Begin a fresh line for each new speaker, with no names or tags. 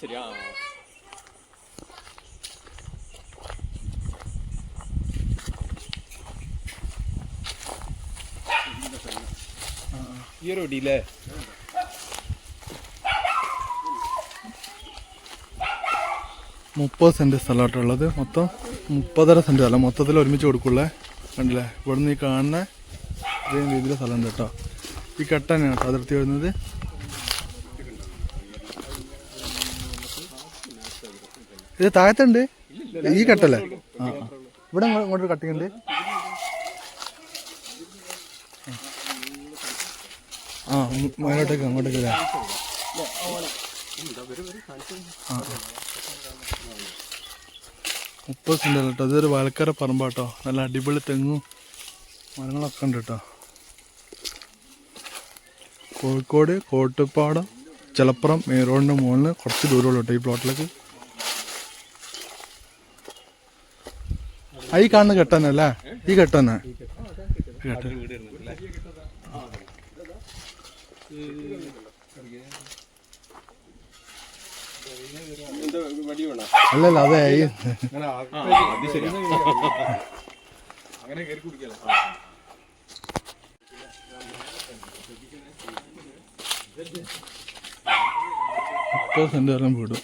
ശരിയാ. ഈ ഒരു ഒടിയില്ലേ?
$30 സ്ഥലമായിട്ടുള്ളത്. മൊത്തം 30.5 സെൻറ്റ് സ്ഥലം മൊത്തത്തിൽ ഒരുമിച്ച് കൊടുക്കുള്ളേ. കണ്ടില്ലേ? ഇവിടെ നിന്ന് ഈ കാണുന്ന ഇത്രയും രീതിയിൽ സ്ഥലമുണ്ട് കേട്ടോ. ഈ കെട്ട തന്നെയാണ് കേട്ടോ അതിർത്തി വരുന്നത്. ഇത് താഴത്തുണ്ട് ഈ കെട്ടല്ലേ? ആ ഇവിടെ ഇങ്ങോട്ടൊരു കട്ടിങ് ഉണ്ട്. ആ അങ്ങോട്ടേക്ക് അങ്ങോട്ടേക്ക്. ആ 30 സെൻറ്റ് കേട്ടോ. ഇതൊരു വയൽക്കര പറമ്പാട്ടോ. നല്ല അടിപൊളി തെങ്ങും മരങ്ങളൊക്കെ ഉണ്ട് കേട്ടോ. കോഴിക്കോട് കോട്ടുപ്പാടം ചിലപ്പുറം മെയിൻ റോഡിൻ്റെ മുകളിൽ കുറച്ച് ദൂരമുള്ളൂ കേട്ടോ ഈ പ്ലോട്ടിലേക്ക്. ഈ കാണുന്ന കെട്ടന്നെ അല്ലേ? ഈ കെട്ടന്നെ അല്ലല്ല അതെ. $30 സെൻറ്റ് വരെ വീടും.